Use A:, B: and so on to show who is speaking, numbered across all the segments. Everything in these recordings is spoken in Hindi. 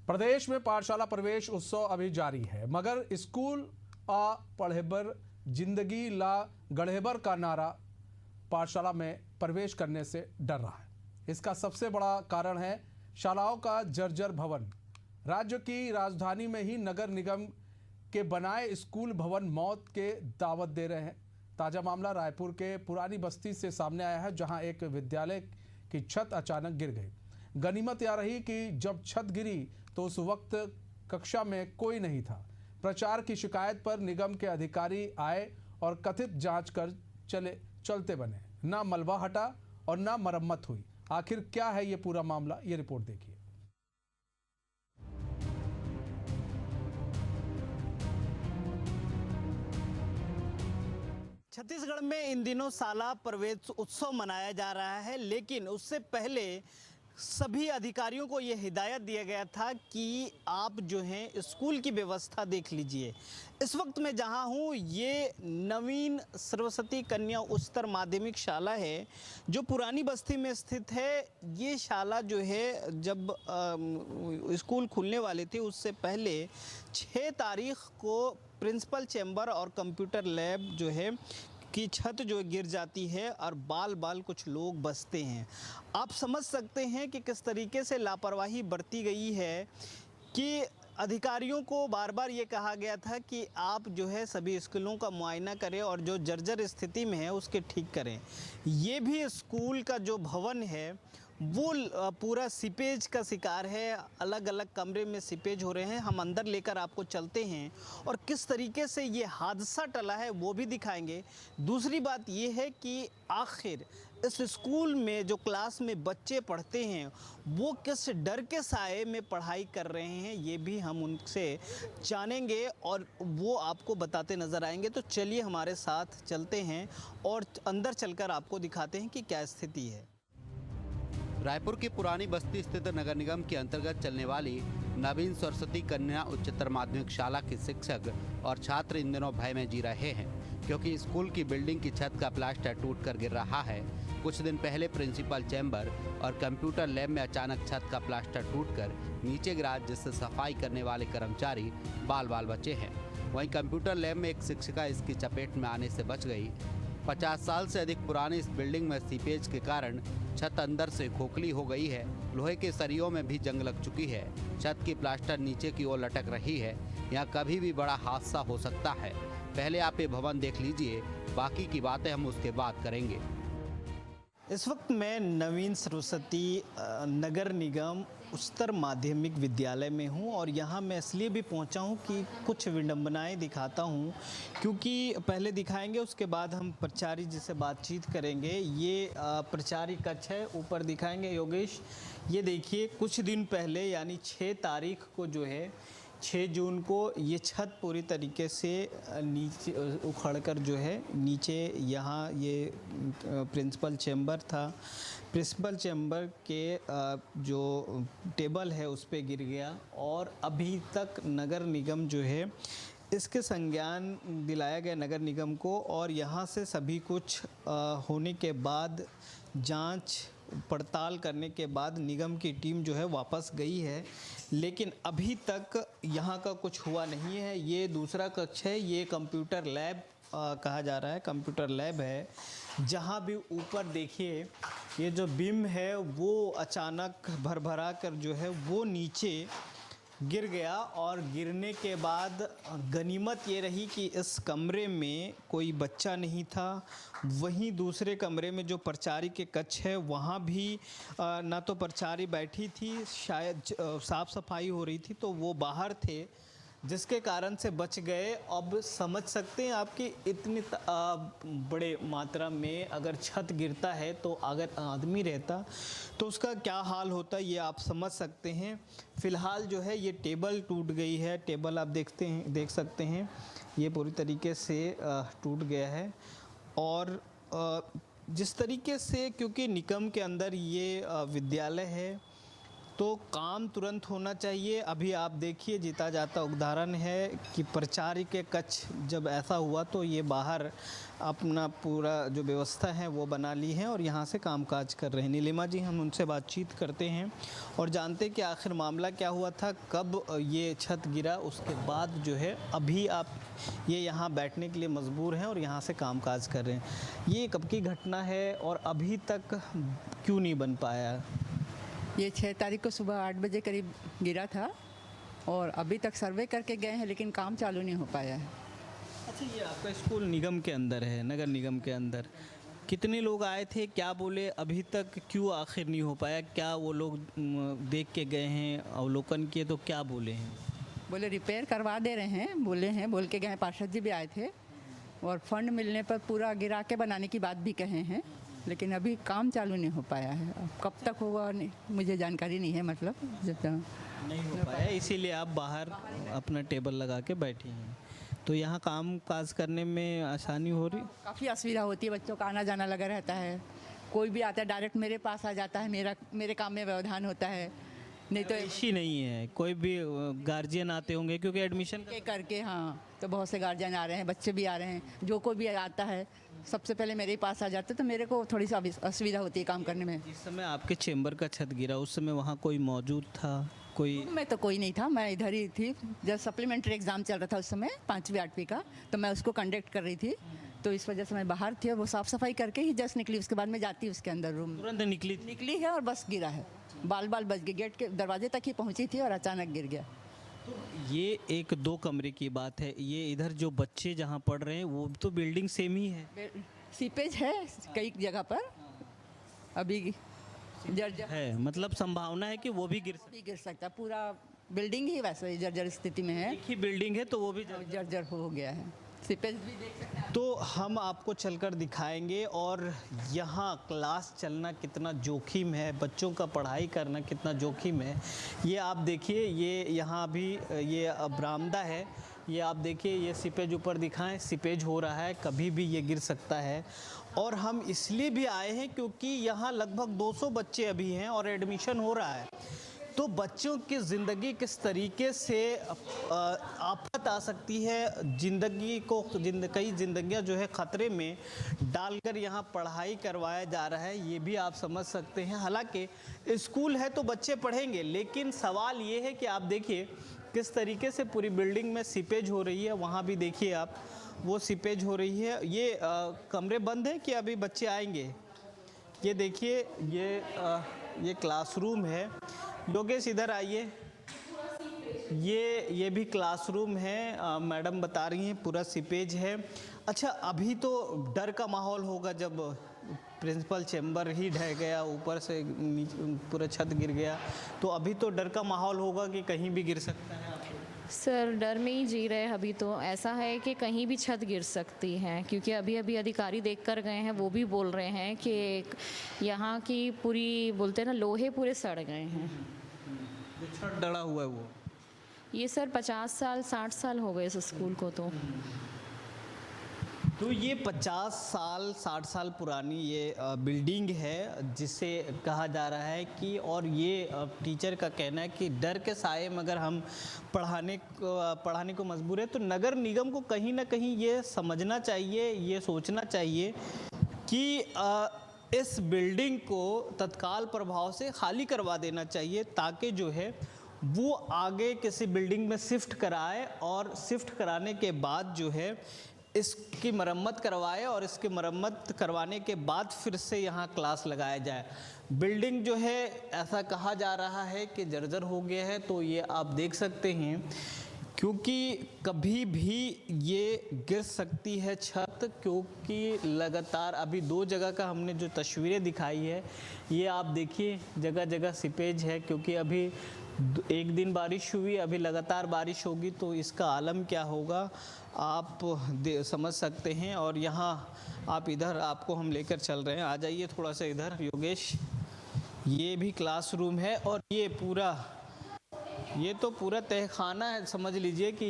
A: प्रदेश में पाठशाला प्रवेश उत्सव अभी जारी है, मगर स्कूल आ पढ़ेबर जिंदगी ला गढ़ेबर का नारा पाठशाला में प्रवेश करने से डर रहा है। इसका सबसे बड़ा कारण है शालाओं का जर्जर भवन। राज्य की राजधानी में ही नगर निगम के बनाए स्कूल भवन मौत के दावत दे रहे हैं। ताज़ा मामला रायपुर के पुरानी बस्ती से सामने आया है, जहां एक विद्यालय की छत अचानक गिर गई। गनीमत यह रही कि जब छत गिरी तो उस वक्त कक्षा में कोई नहीं था। प्रचार की शिकायत पर निगम के अधिकारी आए और कथित जांच कर चलते बने। ना मलबा हटा और ना मरम्मत हुई। आखिर क्या है ये पूरा मामला, ये रिपोर्ट देखिए।
B: छत्तीसगढ़ में इन दिनों शाला प्रवेश उत्सव मनाया जा रहा है, लेकिन उससे पहले सभी अधिकारियों को ये हिदायत दिया गया था कि आप जो हैं स्कूल की व्यवस्था देख लीजिए। इस वक्त मैं जहां हूं ये नवीन सरस्वती कन्या उच्चतर माध्यमिक शाला है, जो पुरानी बस्ती में स्थित है। ये शाला जो है जब स्कूल खुलने वाले थे उससे पहले 6 तारीख को प्रिंसिपल चैम्बर और कंप्यूटर लैब जो है की छत जो गिर जाती है और बाल बाल कुछ लोग बचते हैं। आप समझ सकते हैं कि किस तरीके से लापरवाही बरती गई है कि अधिकारियों को बार बार ये कहा गया था कि आप जो है सभी स्कूलों का मुआयना करें और जो जर्जर स्थिति में है उसके ठीक करें। ये भी स्कूल का जो भवन है वो पूरा सीपेज का शिकार है। अलग अलग कमरे में सीपेज हो रहे हैं। हम अंदर लेकर आपको चलते हैं और किस तरीके से ये हादसा टला है वो भी दिखाएंगे। दूसरी बात ये है कि आखिर इस स्कूल में जो क्लास में बच्चे पढ़ते हैं वो किस डर के साए में पढ़ाई कर रहे हैं, ये भी हम उनसे जानेंगे और वो आपको बताते नज़र आएंगे। तो चलिए हमारे साथ चलते हैं और अंदर चलकर आपको दिखाते हैं कि क्या स्थिति है।
C: रायपुर की पुरानी बस्ती स्थित नगर निगम के अंतर्गत चलने वाली नवीन सरस्वती कन्या उच्चतर माध्यमिक शाला के शिक्षक और छात्र इन दिनों भय में जी रहे हैं, क्योंकि स्कूल की बिल्डिंग की छत का प्लास्टर टूटकर गिर रहा है। कुछ दिन पहले प्रिंसिपल चैम्बर और कंप्यूटर लैब में अचानक छत का प्लास्टर टूटकर नीचे गिरा, जिससे सफाई करने वाले कर्मचारी बाल बाल बचे हैं। वहीं कंप्यूटर लैब में एक शिक्षिका इसकी चपेट में आने से बच गई। 50 साल से अधिक पुरानी इस बिल्डिंग में सीपेज के कारण छत अंदर से खोखली हो गई है। लोहे के सरियों में भी जंग लग चुकी है। छत की प्लास्टर नीचे की ओर लटक रही है। यहाँ कभी भी बड़ा हादसा हो सकता है। पहले आप ये भवन देख लीजिए, बाकी की बातें हम उसके बाद करेंगे।
B: इस वक्त मैं नवीन सरस्वती नगर निगम उच्चतर माध्यमिक विद्यालय में हूं और यहां मैं इसलिए भी पहुंचा हूं कि कुछ विडंबनाएं दिखाता हूं, क्योंकि पहले दिखाएंगे उसके बाद हम प्राचार्य जी से बातचीत करेंगे। ये प्राचार्य कक्ष है, ऊपर दिखाएंगे योगेश। ये देखिए कुछ दिन पहले यानी 6 तारीख को जो है 6 जून को ये छत पूरी तरीके से नीचे उखड़कर जो है नीचे यहाँ ये प्रिंसिपल चैम्बर था। प्रिंसिपल चैम्बर के जो टेबल है उस पे गिर गया और अभी तक नगर निगम जो है इसके संज्ञान दिलाया गया नगर निगम को, और यहाँ से सभी कुछ होने के बाद जांच पड़ताल करने के बाद निगम की टीम जो है वापस गई है, लेकिन अभी तक यहाँ का कुछ हुआ नहीं है। ये दूसरा कक्ष है, ये कंप्यूटर लैब कहा जा रहा है, कंप्यूटर लैब है, जहाँ भी ऊपर देखिए ये जो बीम है वो अचानक भरभरा कर जो है वो नीचे गिर गया। और गिरने के बाद गनीमत ये रही कि इस कमरे में कोई बच्चा नहीं था। वहीं दूसरे कमरे में जो प्राचार्य के कक्ष है वहाँ भी ना तो प्राचार्य बैठी थी, शायद साफ़ सफाई हो रही थी, तो वो बाहर थे, जिसके कारण से बच गए। अब समझ सकते हैं आपकी इतनी बड़े मात्रा में अगर छत गिरता है तो अगर आदमी रहता तो उसका क्या हाल होता, ये आप समझ सकते हैं। फ़िलहाल जो है ये टेबल टूट गई है। टेबल आप देख सकते हैं ये पूरी तरीके से टूट गया है। और जिस तरीके से, क्योंकि निगम के अंदर ये विद्यालय है तो काम तुरंत होना चाहिए। अभी आप देखिए जीता जाता उदाहरण है कि प्रचार के कक्ष जब ऐसा हुआ तो ये बाहर अपना पूरा जो व्यवस्था है वो बना ली है और यहाँ से कामकाज कर रहे हैं। नीलिमा जी, हम उनसे बातचीत करते हैं और जानते हैं कि आखिर मामला क्या हुआ था, कब ये छत गिरा, उसके बाद जो है अभी आप ये यहाँ बैठने के लिए मजबूर हैं और यहाँ से कामकाज कर रहे हैं। ये कब की घटना है और अभी तक क्यों नहीं बन पाया?
D: ये 6 तारीख को सुबह 8 बजे करीब गिरा था और अभी तक सर्वे करके गए हैं लेकिन काम चालू नहीं हो पाया है।
B: अच्छा, ये आपका स्कूल निगम के अंदर है, नगर निगम के अंदर। कितने लोग आए थे, क्या बोले, अभी तक क्यों आखिर नहीं हो पाया? क्या वो लोग देख के गए हैं, अवलोकन किए तो क्या बोले हैं?
D: बोले रिपेयर करवा दे रहे हैं, बोल के गए हैं। पार्षद जी भी आए थे और फंड मिलने पर पूरा गिरा के बनाने की बात भी कहे हैं, लेकिन अभी काम चालू नहीं हो पाया है। अब कब तक होगा नहीं, मुझे जानकारी नहीं है, मतलब जब तक
B: नहीं हो पाया, इसीलिए आप बाहर अपना टेबल लगा के बैठी हैं। तो यहाँ काम काज करने में आसानी हो रही?
D: काफ़ी असुविधा होती है, बच्चों का आना जाना लगा रहता है। कोई भी आता है डायरेक्ट मेरे पास आ जाता है, मेरे काम में व्यवधान होता है। नहीं तो
B: ऐसी नहीं है, कोई भी गार्जियन आते होंगे क्योंकि एडमिशन
D: करके, हाँ, तो बहुत से गार्जियन आ रहे हैं, बच्चे भी आ रहे हैं। जो कोई भी आता है सबसे पहले मेरे ही पास आ जाते, तो मेरे को थोड़ी सी असुविधा होती है काम करने में।
B: जिस समय आपके चेंबर का छत गिरा उस समय वहाँ कोई मौजूद था? कोई?
D: मैं तो कोई नहीं था, मैं इधर ही थी। जब सप्लीमेंट्री एग्ज़ाम चल रहा था उस समय 5वीं 8वीं का, तो मैं उसको कंडक्ट कर रही थी, तो इस वजह से मैं बाहर थी और वो साफ़ सफाई करके ही जस्ट निकली। उसके बाद मैं जाती उसके अंदर रूम
B: तुरंत निकली
D: है और बस गिरा है। बाल बच गए, गेट के दरवाजे तक ही पहुंची थी और अचानक गिर गया।
B: तो ये 1-2 कमरे की बात है, ये इधर जो बच्चे जहाँ पढ़ रहे हैं वो तो बिल्डिंग सेम ही है,
D: सीपेज है कई जगह पर, अभी जर्जर
B: है, मतलब संभावना है कि वो भी
D: गिर सकता है। पूरा बिल्डिंग ही वैसे जर्जर स्थिति में है,
B: एक ही बिल्डिंग है तो वो भी
D: जर्जर हो गया है। सीपेज भी देख सकते हैं।
B: तो हम आपको चलकर दिखाएंगे और यहाँ क्लास चलना कितना जोखिम है, बच्चों का पढ़ाई करना कितना जोखिम है, ये आप देखिए। ये यहाँ भी ये बरामदा है, ये आप देखिए, ये सीपेज ऊपर दिखाएं, सीपेज हो रहा है, कभी भी ये गिर सकता है। और हम इसलिए भी आए हैं क्योंकि यहाँ लगभग 200 बच्चे अभी हैं और एडमिशन हो रहा है। तो बच्चों की ज़िंदगी किस तरीके से आफत आ सकती है, कई ज़िंदगियाँ जो है ख़तरे में डालकर यहाँ पढ़ाई करवाया जा रहा है, ये भी आप समझ सकते हैं। हालांकि स्कूल है तो बच्चे पढ़ेंगे, लेकिन सवाल ये है कि आप देखिए किस तरीके से पूरी बिल्डिंग में सीपेज हो रही है। वहाँ भी देखिए आप, वो सीपेज हो रही है। ये कमरे बंद है कि अभी बच्चे आएंगे? ये देखिए, ये क्लासरूम है। योगेश इधर आइए, ये भी क्लासरूम है, मैडम बता रही हैं पूरा सीपेज है। अच्छा, अभी तो डर का माहौल होगा जब प्रिंसिपल चेंबर ही ढह गया, ऊपर से पूरा छत गिर गया, तो अभी तो डर का माहौल होगा कि कहीं भी गिर सकता है।
E: सर, डर में ही जी रहे हैं अभी तो। ऐसा है कि कहीं भी छत गिर सकती है, क्योंकि अभी अधिकारी देख कर गए हैं, वो भी बोल रहे हैं कि यहाँ की पूरी, बोलते हैं ना, लोहे पूरे सड़ गए हैं।
B: जो छत डला हुआ है वो?
E: ये सर 50 साल 60 साल हो गए इस स्कूल को।
B: तो ये 50 साल 60 साल पुरानी ये बिल्डिंग है, जिसे कहा जा रहा है कि, और ये टीचर का कहना है कि डर के साए में अगर हम पढ़ाने को मजबूर है, तो नगर निगम को कहीं ना कहीं ये समझना चाहिए, ये सोचना चाहिए कि इस बिल्डिंग को तत्काल प्रभाव से खाली करवा देना चाहिए, ताकि जो है वो आगे किसी बिल्डिंग में शिफ्ट कराए और शिफ्ट कराने के बाद जो है इसकी मरम्मत करवाए और इसकी मरम्मत करवाने के बाद फिर से यहाँ क्लास लगाया जाए। बिल्डिंग जो है, ऐसा कहा जा रहा है कि जर्जर हो गया है, तो ये आप देख सकते हैं, क्योंकि कभी भी ये गिर सकती है छत, क्योंकि लगातार अभी 2 जगह का हमने जो तस्वीरें दिखाई है, ये आप देखिए जगह जगह सीपेज है, क्योंकि अभी 1 दिन बारिश हुई, अभी लगातार बारिश होगी तो इसका आलम क्या होगा आप समझ सकते हैं। और यहाँ आप इधर, आपको हम लेकर चल रहे हैं, आ जाइए थोड़ा सा इधर योगेश। ये भी क्लासरूम है और ये तो पूरा तहखाना है, समझ लीजिए कि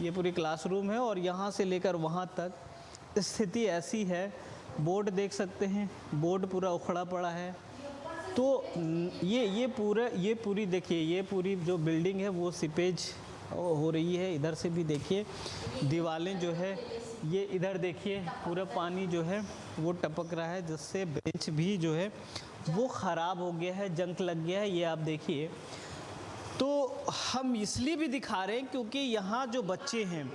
B: ये पूरी क्लासरूम है और यहाँ से लेकर वहाँ तक स्थिति ऐसी है। बोर्ड देख सकते हैं, बोर्ड पूरा उखड़ा पड़ा है, तो ये पूरी देखिए, ये पूरी जो बिल्डिंग है वो सीपेज हो रही है। इधर से भी देखिए दीवारें जो है, ये इधर देखिए पूरा पानी जो है वो टपक रहा है, जिससे बेंच भी जो है वो ख़राब हो गया है, जंग लग गया है। ये आप देखिए, तो हम इसलिए भी दिखा रहे हैं क्योंकि यहाँ जो बच्चे हैं,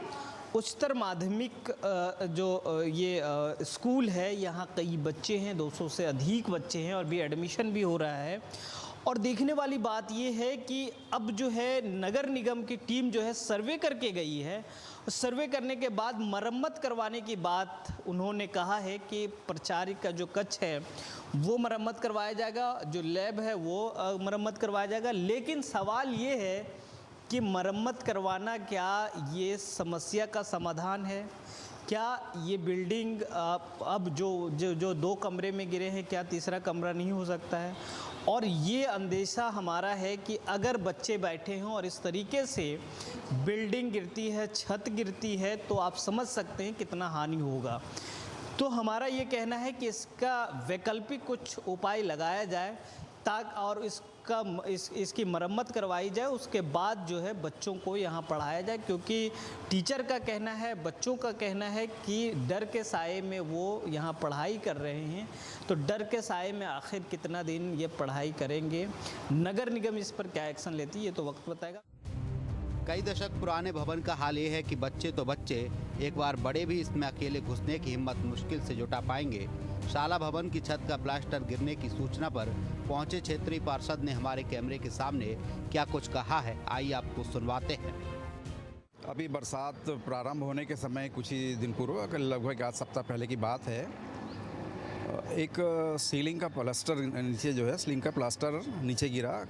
B: उच्चतर माध्यमिक ये स्कूल है, यहाँ कई बच्चे हैं, 200 से अधिक बच्चे हैं और भी एडमिशन भी हो रहा है। और देखने वाली बात ये है कि अब जो है नगर निगम की टीम जो है सर्वे करके गई है। सर्वे करने के बाद मरम्मत करवाने की बात उन्होंने कहा है कि प्राचार्य का जो कक्ष है वो मरम्मत करवाया जाएगा, जो लैब है वो मरम्मत करवाया जाएगा। लेकिन सवाल ये है कि मरम्मत करवाना क्या ये समस्या का समाधान है? क्या ये बिल्डिंग अब जो 2 कमरे में गिरे हैं, क्या तीसरा कमरा नहीं हो सकता है? और ये अंदेशा हमारा है कि अगर बच्चे बैठे हों और इस तरीके से बिल्डिंग गिरती है, छत गिरती है, तो आप समझ सकते हैं कितना हानि होगा। तो हमारा ये कहना है कि इसका वैकल्पिक कुछ उपाय लगाया जाए और इसकी मरम्मत करवाई जाए। उसके बाद जो है बच्चों को यहाँ पढ़ाया जाए, क्योंकि टीचर का कहना है, बच्चों का कहना है कि डर के साए में वो यहाँ पढ़ाई कर रहे हैं। तो डर के साए में आखिर कितना दिन ये पढ़ाई करेंगे? नगर निगम इस पर क्या एक्शन लेती है ये तो वक्त बताएगा।
C: कई दशक पुराने भवन का हाल ये है कि बच्चे तो बच्चे, एक बार बड़े भी इसमें अकेले घुसने की हिम्मत मुश्किल से जुटा पाएंगे। शाला भवन की छत का प्लास्टर गिरने की सूचना पर पहुंचे क्षेत्रीय पार्षद ने हमारे कैमरे के सामने क्या कुछ कहा है, आइए आपको सुनवाते हैं।
F: अभी बरसात प्रारंभ होने के समय कुछ ही दिन पूर्व, लगभग 8 सप्ताह पहले की बात है, एक सीलिंग का प्लास्टर नीचे जो है, सीलिंग का प्लास्टर नीचे गिरा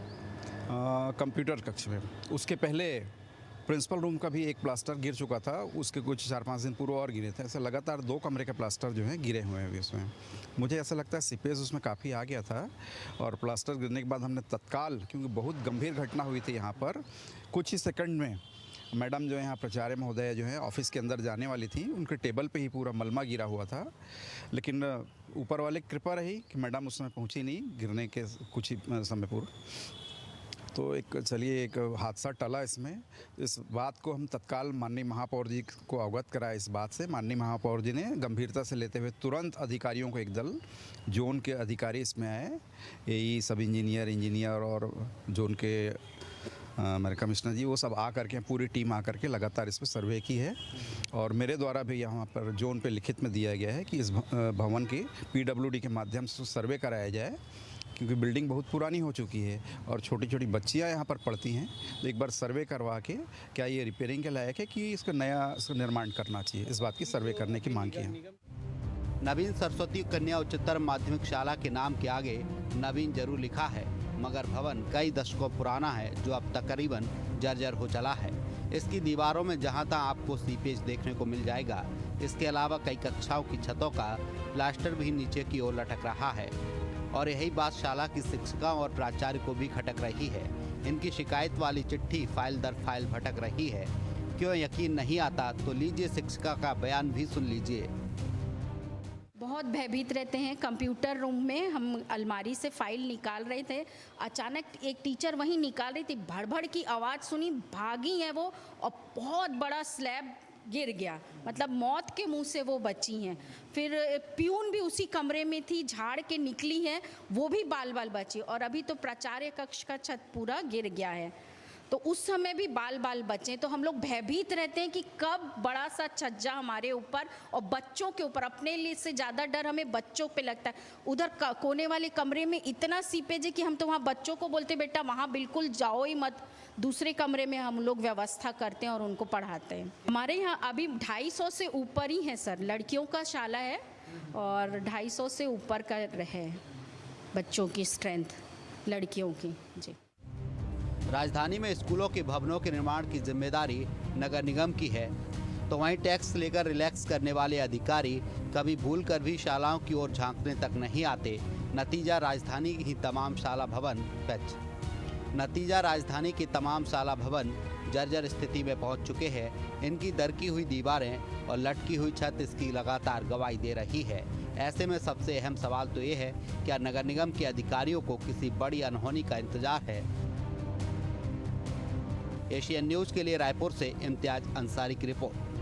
F: कंप्यूटर कक्ष में। उसके पहले प्रिंसिपल रूम का भी एक प्लास्टर गिर चुका था, उसके कुछ 4-5 दिन पूर्व और गिरे थे। ऐसे लगातार 2 कमरे के प्लास्टर जो हैं गिरे हुए हैं अभी उसमें। मुझे ऐसा लगता है सीपेज उसमें काफ़ी आ गया था और प्लास्टर गिरने के बाद हमने तत्काल, क्योंकि बहुत गंभीर घटना हुई थी यहाँ पर, कुछ ही सेकंड में मैडम जो यहाँ प्राचार्य महोदय जो है ऑफिस के अंदर जाने वाली थी, उनके टेबल पे ही पूरा मलमा गिरा हुआ था। लेकिन ऊपर वाले कृपा रही कि मैडम उस समय पहुँची नहीं, गिरने के कुछ ही समय पूर्व। तो एक हादसा टला इसमें। इस बात को हम तत्काल माननीय महापौर जी को अवगत कराया। इस बात से माननीय महापौर जी ने गंभीरता से लेते हुए तुरंत अधिकारियों को, एक दल जोन के अधिकारी इसमें आए, एई, सब इंजीनियर और जोन के हमारे कमिश्नर जी, वो सब आ करके, पूरी टीम आ करके लगातार इस पर सर्वे की है। और मेरे द्वारा भी यहाँ पर जोन पे लिखित में दिया गया है कि इस भवन की PWD के माध्यम से सर्वे कराया जाए, क्योंकि बिल्डिंग बहुत पुरानी हो चुकी है और छोटी छोटी बच्चियाँ यहाँ पर पढ़ती हैं। तो एक बार सर्वे करवा के क्या ये रिपेयरिंग के लायक है कि इसका निर्माण करना चाहिए, इस बात की सर्वे करने की मांग की है।
C: नवीन सरस्वती कन्या उच्चतर माध्यमिक शाला के नाम के आगे नवीन जरूर लिखा है, मगर भवन कई दशकों पुराना है, जो अब तकरीबन जर्जर हो चला है। इसकी दीवारों में जहां तहां आपको सीपेज देखने को मिल जाएगा। इसके अलावा कई कक्षाओं की छतों का प्लास्टर भी नीचे की ओर लटक रहा है और यही बात शाला की शिक्षिका और प्राचार्य को भी खटक रही है। इनकी शिकायत वाली चिट्ठी फाइल दर फाइल भटक रही है। क्यों यकीन नहीं आता तो लीजिए शिक्षिका का बयान भी सुन लीजिए।
G: बहुत भयभीत रहते हैं। कंप्यूटर रूम में हम अलमारी से फाइल निकाल रहे थे, अचानक एक टीचर वहीं निकाल रही थी, भड़भड़ की आवाज़ सुनी, भागी है वो और बहुत बड़ा स्लैब गिर गया, मतलब मौत के मुंह से वो बची हैं। फिर प्यून भी उसी कमरे में थी, झाड़ के निकली है, वो भी बाल बाल बची। और अभी तो प्राचार्य कक्ष का छत पूरा गिर गया है, तो उस समय भी बाल बाल बचे। तो हम लोग भयभीत रहते हैं कि कब बड़ा सा छज्जा हमारे ऊपर और बच्चों के ऊपर, अपने लिए से ज़्यादा डर हमें बच्चों पे लगता है। उधर कोने वाले कमरे में इतना सीपेज है कि हम तो वहाँ बच्चों को बोलते बेटा वहाँ बिल्कुल जाओ ही मत, दूसरे कमरे में हम लोग व्यवस्था करते हैं और उनको पढ़ाते हैं। हमारे यहाँ अभी 250 से ऊपर ही है सर, लड़कियों का शाला है और 250 से ऊपर का है बच्चों की स्ट्रेंथ, लड़कियों की। जी,
C: राजधानी में स्कूलों के भवनों के निर्माण की जिम्मेदारी नगर निगम की है, तो वहीं टैक्स लेकर रिलैक्स करने वाले अधिकारी कभी भूलकर भी शालाओं की ओर झांकने तक नहीं आते। नतीजा राजधानी की तमाम शाला भवन जर्जर स्थिति में पहुंच चुके हैं। इनकी दरकी हुई दीवारें और लटकी हुई छत इसकी लगातार गवाही दे रही है। ऐसे में सबसे अहम सवाल तो ये है, क्या नगर निगम के अधिकारियों को किसी बड़ी अनहोनी का इंतजार है? एशियन न्यूज के लिए रायपुर से इम्तियाज अंसारी की रिपोर्ट।